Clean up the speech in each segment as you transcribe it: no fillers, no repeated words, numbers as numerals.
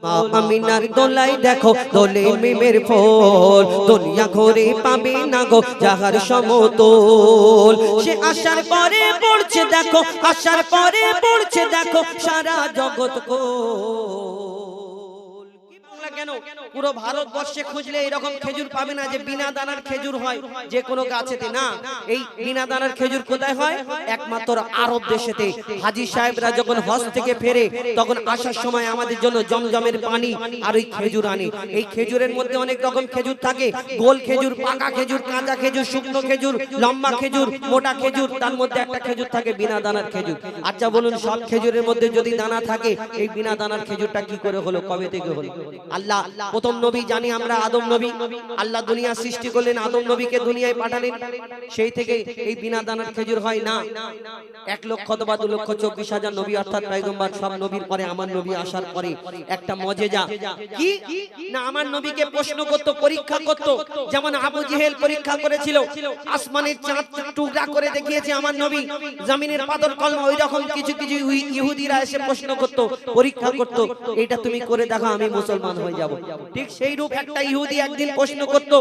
মা আমিনার দোলাই দেখো দোলে মিমের ফল, দুনিয়া ঘুরে পাবে না গো যাহার সমতল। সে আসার পরে পড়ছে দেখো, আসার পরে পড়ছে দেখো সারা জগৎ কো। কেন পুরো ভারতবর্ষে খুঁজলে এরকম খেজুর পাবে না যে বিনা দানার খেজুর হয় যে কোনো গাছেতে, না। এই বিনা দানার খেজুর কোথায় হয়? একমাত্র আরব দেশেতে। হাজী সাহেবরা যখন হজ থেকে ফেরে তখন আসার সময় আমাদের জন্য জমজমের পানি আর ওই খেজুর আনে। এই খেজুরের মধ্যে অনেক রকম খেজুর থাকে, গোল খেজুর, পাকা খেজুর, কাঁচা খেজুর, শুকনো খেজুর, লম্বা খেজুর, মোটা খেজুর, তার মধ্যে একটা খেজুর থাকে বিনা দানার খেজুর। আচ্ছা বলুন, সব খেজুরের মধ্যে যদি দানা থাকে, এই বিনা দানার খেজুরটা কি করে হলো, কবে থেকে হলো? আল্লাহ প্রথম নবী জানি আমরা আদম নবী, আল্লাহ দুনিয়া সৃষ্টি করলেন, আদম নবীকে দুনিয়ায় পাঠালেন, সেই থেকে এই বিনা দানার খেজুর হয় না। 1 লক্ষ অথবা 2,24,000 নবী অর্থাৎ পয়গম্বর, সব নবীর পরে আমার নবী আসার পরে একটা মজেজা কি না, আমার নবীকে প্রশ্ন করত, পরীক্ষা করত। যেমন আবু জেহেল পরীক্ষা করেছিল, আসমানের চাঁদ টুকরা করে দেখিয়েছে আমার নবী, জমিনের পাথর কলম, ওই রকম কিছু কিছু ইহুদিরা এসে প্রশ্ন করত, পরীক্ষা করত, এটা তুমি করে দেখো আমি মুসলমান হয়ে যাব। ঠিক সেই রূপ একটা ইহুদি একদিন প্রশ্ন করত,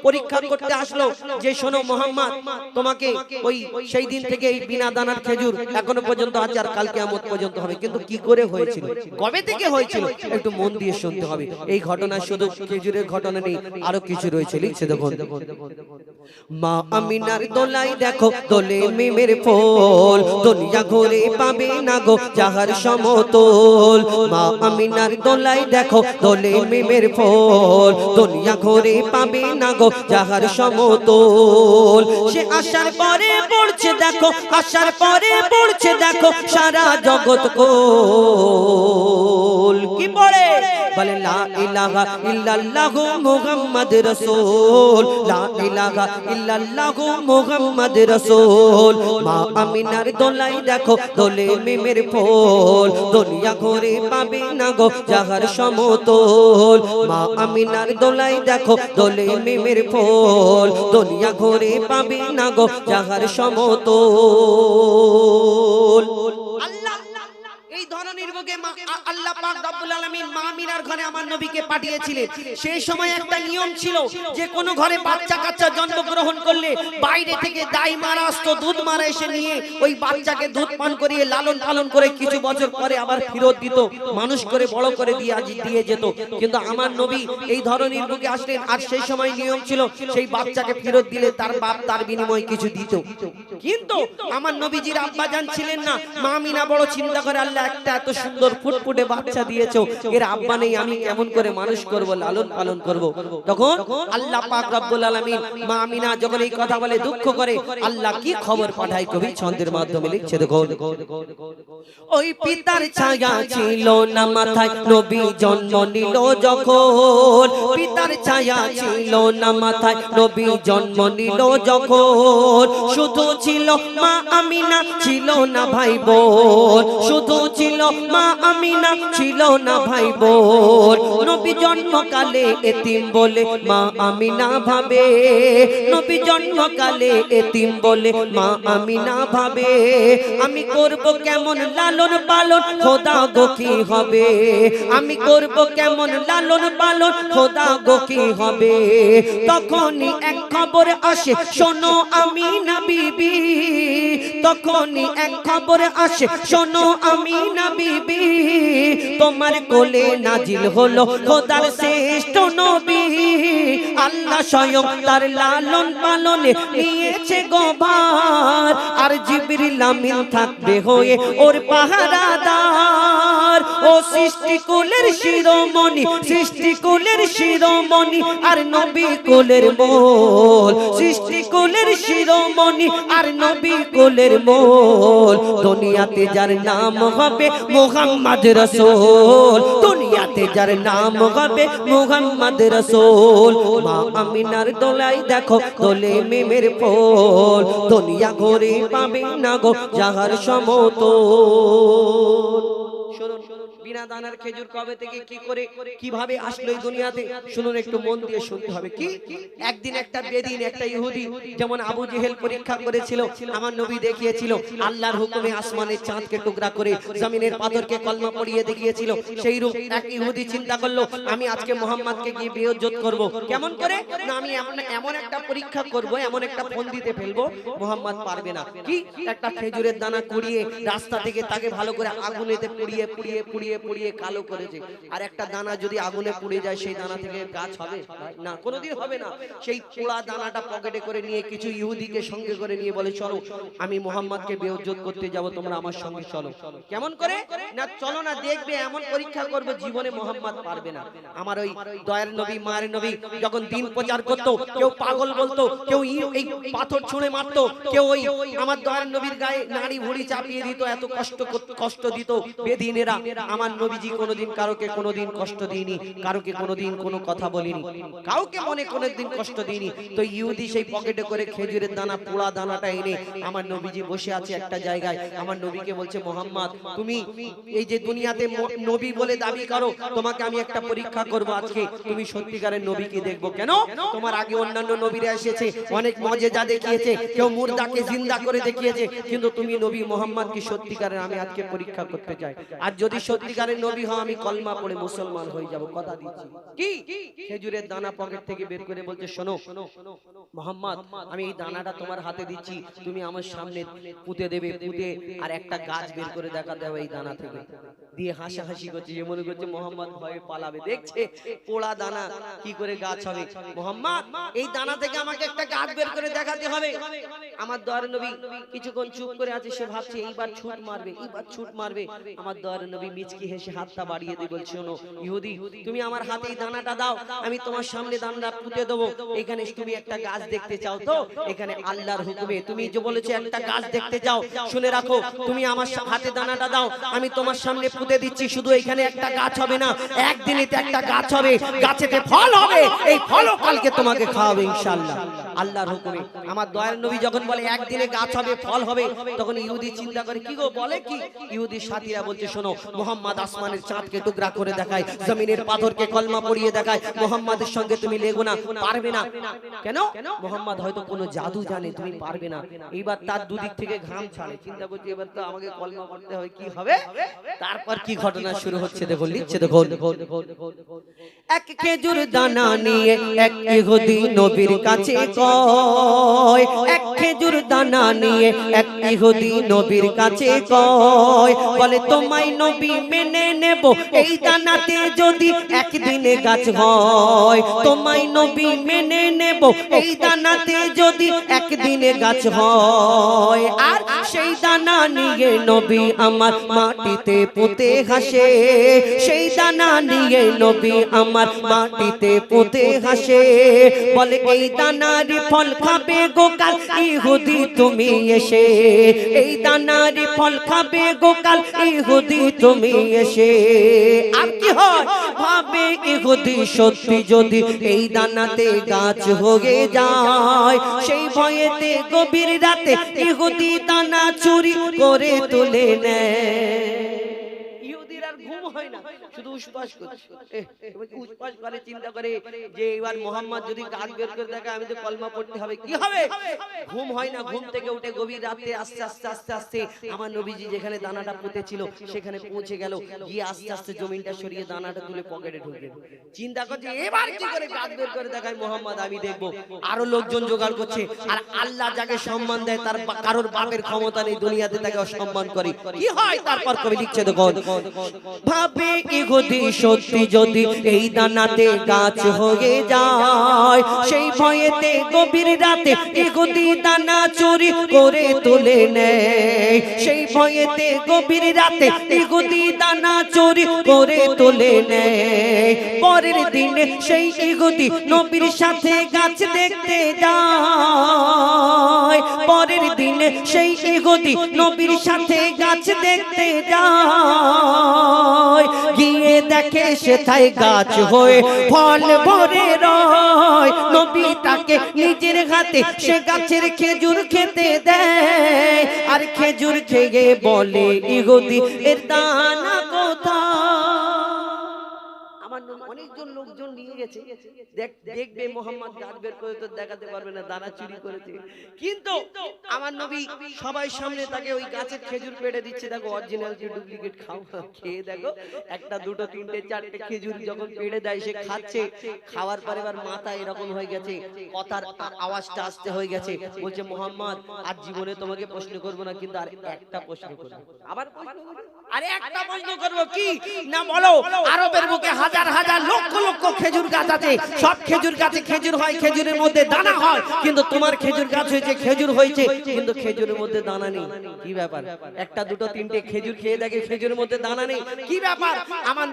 পরীক্ষা করতে আসলো যে শোনো মুহাম্মদ, তোমাকে ওই সেই দিন থেকে এই বিনা দানার খেজুর এখনো পর্যন্ত আছে আর কাল কিয়ামত পর্যন্ত হবে, কিন্তু কি করে হয়েছিল, কবে থেকে হয়েছিল, একটু মন দিয়ে শুনতে হবে। এই ঘটনা শুধু খেজুরের ঘটনা নেই, আরো কিছু রয়েছে, লিখছে দেখুন। মা আমিনার দোলাই দেখো দোলে মিমের ফল, দুনিয়া ঘুরে পাবে না গো যাহার সমতল। মা আমিনার দোলাই দেখো দোলে মিমের ফল, দুনিয়া ঘুরে পাবে না গো যাহার সমতল। সে আসার পরে পড়ছে দেখো, আসার পরে পড়ছে দেখো সারা জগৎ কোল। কি পড়ে? বলে লা ইলাহা ইল্লাল্লাহু মুহাম্মদ রাসূল, লা ইলাহা ইল্লাল্লাহু মুহাম্মদ রাসূল। মা আমিনার দোলাই দেখো দোলে মিমের ফল, দুনিয়া ঘুরে পাবে না গো যাহার সমতল। মা আমিনার দোলাই দেখো দোলে মিমের ফল, দুনিয়া ঘুরে পাবে না গো যাহার সমতল। এই ধরনের বুকে আল্লাহ পাক রব্বুল আলামিন মা আমিনার ঘরে আমার নবীকে পাঠিয়েছিলেন। সেই সময় একটা নিয়ম ছিল যে কোন ঘরে বাচ্চা কাচ্চা জন্মগ্রহণ করলে বাইরে থেকে দাই মারা আসতো, দুধ মারা এসে নিয়ে ওই বাচ্চাকে দুধ পান করিয়ে লালন পালন করে কিছু বছর পরে আবার ফেরত দিত, মানুষ করে বড় করে দিয়ে যেত। কিন্তু আমার নবী এই ধরনের বুকে আসলেন, আর সেই সময় নিয়ম ছিল সেই বাচ্চাকে ফেরত দিলে তার বাপ তার বিনিময়ে কিছু দিত। কিন্তু আমার নবীজির আব্বা জান ছিলেন না, মা আমিনা বড় চিন্তা করে, আল্লাহ একটা এত সুন্দর ফুটফুটে বাচ্চা দিয়েছো, এর আব্বা নেই, আমি কেমন করে মানুষ করব, লালন পালন করব। তখন আল্লাহ পাক রব্বুল আলামিন মা আমিনা যখন এই কথা বলে দুঃখ করে, আল্লাহ কি খবর পাঠায় কবি ছন্দের মাধ্যমে লিখছে দেখো। ওই পিতার ছায়া ছিল না মাথায় নবী জন্ম নিল যখন, পিতার ছায়া ছিল না মাথায় নবী জন্ম নিল যখন। শুধু ছিল মা আমিনা, ছিল না ভাই বোন, শুধু ছিল মা আমিনা, ছিল না ভাই বোন। নবী জন্মকালে এতিম বলে মা আমিনা ভাবে, নবী জন্মকালে এতিম বলে মা আমিনা ভাবে, আমি করব কেমন লালন পালন, খোদা গো কি হবে, আমি করব কেমন লালন পালন, খোদা গো কি হবে। তখনই এক খবর আসে, শোনো আমিনা বিবি, তখনই এক খবর আসে, শোনো আমিনা বিবি, তোমার কোলে নাজিল হলো খোদার শ্রেষ্ঠ নবী। আল্লাহ স্বয়ং তার লালন পালনে নিয়েছে গোভার, আর জিবরিল আমিন থাকবে হয়ে ওর পাহারাদার। ও সৃষ্টি কুলের শিরোমণি, সৃষ্টি কুলের শিরোমণি আর নবী কুলের মোল, সৃষ্টি কুলের শিরোমণি আর নবী কুলের মোল। দুনিয়াতে যার নাম হবে মুহাম্মদ রাসূল, দুনিয়াতে যার নাম হবে মুহাম্মদ রাসূল। মা আমিনার দোলাই দেখো দোলে মিমের ফল, দুনিয়া ঘুরে পাবে না গো যাহার সমতল। শুনুন বিনা দানার খেজুর কবে থেকে কি করে কিভাবে আসলো এই দুনিয়াতে? শুনুন, একটু মন দিয়ে শুনতে হবে। কি একদিন একটা বেদিন, একটা ইহুদি, যেমন আবু জেহেল পরীক্ষা করেছিল, আমার নবী দেখিয়েছিল আল্লাহর হুকুমে আসমানের চাঁদকে টুকরা করে জমিনের পাথরকে কলমা পড়িয়ে দেখিয়েছিল। সেই রূপ এক ইহুদি চিন্তা করলো, আমি আজকে মুহাম্মদকে গিয়ে বেইজ্জত করব। কেমন করে? না, আমি এমন একটা পরীক্ষা করব, এমন একটা ফন্দিতে ফেলবো, মুহাম্মদ পারবে না। কি? একটা খেজুরের দানা কুড়িয়ে রাস্তা থেকে তাকে ভালো করে আগুনেতে পুড়িয়ে পুড়িয়ে পুড়িয়ে পুড়িয়ে কালো করেছে। আর একটা দানা যদি আগুনে পুড়ে যায়, সেই দানা থেকে গাছ হবে না, কোনোদিন হবে না। সেই পোড়া দানাটা পকেটে করে নিয়ে কিছু ইহুদিকে সঙ্গে করে নিয়ে বলে, চলো আমি মুহাম্মদকে বেইজ্জত করতে যাব, তোমরা আমার সঙ্গে চলো। কেমন করে? না, চলো না, দেখবে এমন পরীক্ষা করব, জীবনে মুহাম্মদ পারবে না। আমার ওই দয়ার নবী, মায়ের নবী যখন দিন প্রচার করতো, কেউ পাগল বলতো, কেউ এই পাথর ছুঁড়ে মারতো, কেউ ওই আমার দয়ার নবীর গায়ে নাড়ি ভুড়ি চাপিয়ে দিত, এত কষ্ট দিত বেদিনেরা। আমার নবীজি কোনোদিন কারোকে কোনোদিন কষ্ট দিইনি, কারোকে কোনোদিন কোনো কথা বলিনি, কাউকে মনে কোনোদিন কষ্ট দিইনি। তো ইহুদি সেই পকেটে করে খেজুরের দানা, পোড়া দানাটা এনে আমার নবীজি বসে আছে একটা জায়গায়, আমার নবীকে বলছে, মুহাম্মদ তুমি এই যে দুনিয়াতে নবী বলে দাবি করো, তোমাকে আমি একটা পরীক্ষা করব আজকে, তুমি সত্যিকারের নবীকে দেখবো। কেন? তোমার আগে অন্যান্য নবীরা এসেছে, অনেক মজেজা দেখিয়েছে, কেউ মুর্দাকে জিন্দা করে দেখিয়েছে, কিন্তু তুমি নবী মুহাম্মদ কি সত্যিকারের, আমি আজকে পরীক্ষা করতে চাই। আর যদি সত্যিকারের নবী হও, আমি কলমা পড়ে মুসলমান হয়ে যাব, কথা দিচ্ছি। কি? খেজুরের দানা পকেট থেকে বের করে বলছে, শোনো মুহাম্মদ, আমি এই দানাটা তোমার হাতে দিচ্ছি, তুমি আমার সামনে পুঁতে দেবে, পুঁতে আর একটা গাছ বের করে দেখা দেবে এই দানা থেকে। দিয়ে হাসাহাসি করছে, যে মনে করছে মুহাম্মদ ভয়ে পালাবে, দেখছে পোড়া দানা কি করে গাছ হবে। মুহাম্মদ, এই দানা থেকে আমাকে একটা গাছ বের করে দেখাতে হবে। আমার দয়ার নবী কিছুক্ষণ চুপ করে আছে, সে ভাবছে এইবার ছুট মারবে, এইবার ছুট মারবে। আমার দয়ার নবী মিচকি হেসে হাতটা বাড়িয়ে দিয়ে বলছে, শোনো ইহুদি, তুমি আমার হাতে এই দানাটা দাও, আমি তোমার সামনে দানাটা পুঁতে দেবো। এখানে তুমি একটা গাছ দেখতে চাও তো? এখানে আল্লাহর হুকুমে তুমি যে বলেছো একটা গাছ দেখতে চাও, শুনে রাখো, তুমি আমার হাতে দানাটা দাও, আমি তোমার সামনে পুঁতে দিচ্ছি। শুধু এখানে একটা গাছ হবে না, একদিনেতে একটা গাছ হবে, গাছেতে ফল হবে, এই ফলও কালকে তোমাকে খাওয়াবে ইনশাআল্লাহ, আল্লাহর হুকুমে। আমার দয়ার নবী যখন বলে একদিনে গাছ হবে, ফল হবে, তখন ইহুদি চিন্তা করে, কি গো বলে কি? ইহুদির সাথীরা বলছে, শোনো মুহাম্মদ আসমানের চাঁদকে টুকরা করে দেখায়, জমিনের পাথরকে কলমা পড়িয়ে দেখায়, মুহাম্মাদের সঙ্গে তুমি লেগো না, পারবে না। কেন? মুহাম্মদ হয়তো কোনো জাদু জানে, তুমি পারবে না। এইবার তার দুদিক থেকে ঘাম ছাড়ে, চিন্তা করছে এবার তো আমাকে কলমা পড়তে হয়, কি হবে? তারপর কি ঘটনা শুরু হচ্ছে দেখুন, লিখছে দেখুন। এক খেজুর দানা নিয়ে এক ইহুদি নবীর কাছে কয়, এক খেজুর দানা নিয়ে এক ইহুদি নবীর কাছে কয়, বলে তোমায় নবী মেনে নেব এই দানাতে যদি একদিনে গাছ হয়, তোমায় নবী মেনে নেব এই দানাতে যদি একদিনে গাছ হয়। আর সেই দানা নিয়ে নবী আমার মাটিতে পুঁতে হাসে, সেই দানা নিয়ে নবী আমার মাটিতে পুঁতে হাসে, বলে এই দানার ফল খাবে গোকাল ইহুদি তুমি এসে, এই দানার ফল খাবে গোকাল ইহুদি তুমি এসে। আর কি হয়? ভাবে ইহুদি সত্যি যদি এই দানাতে গাছ হয়ে যায়, সেই ভয়েতে গভীর রাতে ইহুদি দানা চুরি করে তুলে নেয়। ঘুম হয় না, শুধু উসপাস করছে, উসপাস করে, চিন্তা করে যে এবার মুহাম্মদ যদি গাছ বের করে দেখে, আমি তো কলমা পড়তে হবে, কি হবে? ঘুম হয় না, ঘুম থেকে উঠে গভীর রাতে আস্তে আস্তে আস্তে আস্তে আমার নবীজি যেখানে দানাটা পুঁতে ছিল সেখানে পৌঁছে গেল, গিয়ে আস্তে আস্তে জমিনটা সরিয়ে দানাটা তুলে পকেটে ঢুকে চিন্তা করছে এবার কি করে গাছ বের করে দেখায় মুহাম্মদ, আমি দেখবো। আরো লোকজন জোগাড় করছে, আর আল্লাহ যাকে সম্মান দেয় তার কারোর বাপের ক্ষমতা নেই, দুনিয়াতে তাকে অসম্মান করে। কি হয়? তারপর কবি লিখছে দেখুন, ভাবে ইহুদি সত্যি যদি এই দানাতে গাছ হয়ে যায়, সেই ভয়েতে গভীর রাতে ইহুদি দানা চুরি করে তুলে নেয়, সেই ভয়েতে গভীর রাতে ইহুদি দানা চুরি করে তুলে নেয়। পরের দিনে সেই ইহুদি নবীর সাথে গাছ দেখতে যায়, পরের দিনে সেই ইহুদি নবীর সাথে গাছ দেখতে যায়, গিয়ে দেখে সেথায় গাছ হয়ে ফল ভরে রয়, নবী তাকে নিজের হাতে সে গাছের খেজুর খেতে দেয়, আর খেজুর খেয়ে বলে ইহুদি এর দানা কোথায়? আমার অনেকজন লোকজন নিয়ে গেছে, দেখবে মোহাম্মদ গাছ বের করে তো দেখাতে পারবে না দানা চুরি করেছে, কিন্তু আমার নবী সবাই সামনে তাকে ওই গাছের খেজুর পেড়ে দিচ্ছে। দেখো অরিজিনাল কি ডুপ্লিকেট, খাও খেয়ে দেখো, একটা দুটো তিনটে চারটে খেজুর যখন পেড়ে দেয় সে খাচ্ছে, খাওয়ার পরে এবার মাথা এরকম হয়ে গেছে, কথার আওয়াজটা আসতে হয়ে গেছে, বলছে মোহাম্মদ আর জীবনে তোমাকে প্রশ্ন করবো না, কিন্তু আর একটা প্রশ্ন করবো। আবার আরে একটা প্রশ্ন করবো কি না বলো, আরবের বুকে হাজার হাজার লক্ষ লক্ষ খেজুর গাছ আছে, সব খেজুর গাছে খেজুর হয়, খেজুরের মধ্যে দানা হয়, কিন্তু তোমার খেজুর গাছ হয়েছে, খেজুর হয়েছে, কিন্তু খেজুরের মধ্যে দানা নেই, কি ব্যাপার? একটা দুটো তিনটে খেজুর খেয়ে দেখে খেজুরের মধ্যে দানা নেই, কি ব্যাপার? আমার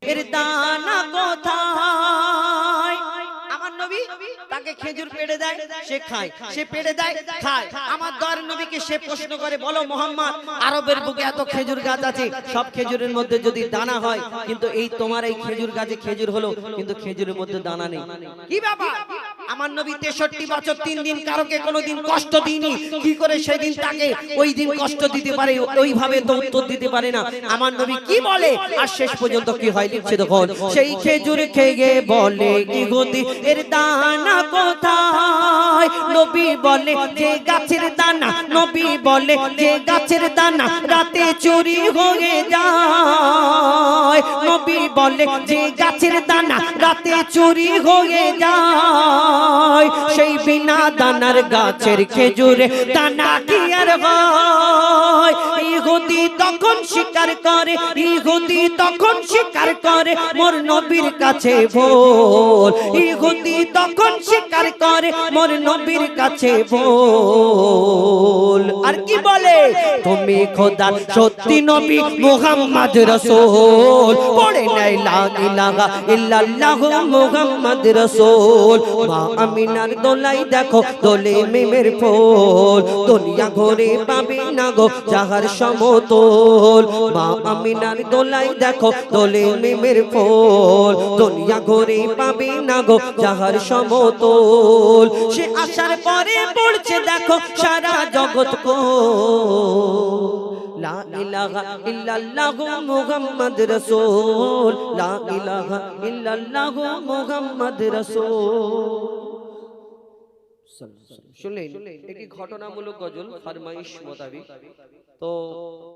এর দানা কোথায়? আমার নবী তাকে খেজুর পেড়ে দেয়, সে খায়, সে পেড়ে দেয়, খায়। আমার দয়ার নবীকে সে প্রশ্ন করে, বলো মোহাম্মদ, আরবের বুকে এত খেজুর গাছ আছে, সব খেজুরের মধ্যে যদি দানা হয়, কিন্তু এই তোমার এই খেজুর গাছে খেজুর হলো, কিন্তু খেজুরের মধ্যে দানা নেই, কি ব্যাপার? আমার নবী 63 বছর 3 দিন কারোকে কোনোদিন কষ্ট দিইনি, কি করে সেদিন তাকে ওই দিন কষ্ট দিতে পারে? ওইভাবে তো উত্তর দিতে পারে না। আমার নবী কি বলে আর শেষ পর্যন্ত কি হয় লিখছে দেখুন, সেই খেজুর খেয়ে বলে কি গতি এর দানা কোথায়? নবী বলে যে গাছের দানা, নবী বলে যে গাছের দানা রাতে চুরি হয়ে যায়, নবী বলে যে গাছের দানা রাতে চুরি হয়ে যায়, সেই বিনা দানার গাছের খেজুরে দানা কি আর হয়? ইহুদি তখন স্বীকার করে, ইহুদি তখন স্বীকার করে মোর নবীর কাছে বল, ইহুদি তখন স্বীকার করে মোর নবীর কাছে বল। আর কি বলে? তুমি খোদার সত্যি নবী মুহাম্মদ রাসূল, পড়ে নাই লা ইলাহা ইল্লাল্লাহু মুহাম্মদ রাসূল। মা আমিনার দোলাই দেখো দোলে মিমের ফুল, দুনিয়া ঘুরে পাবে না গো যাহার সমতল। মা আমিনার দোলাই দেখো দোলে মিমের ফুল, দুনিয়া ঘুরে পাবে না গো যাহার সমতল। সে আসার পরে পড়ছে দেখো সারা জগৎ কো, লা ইলাহা ইল্লাল্লাহু মুহাম্মদ রাসূল, লা ইলাহা ইল্লাল্লাহু মুহাম্মদ রাসূল। শুনলেন একটি ঘটনামূলক গজল ফরমাইশ মোতাবেক। তো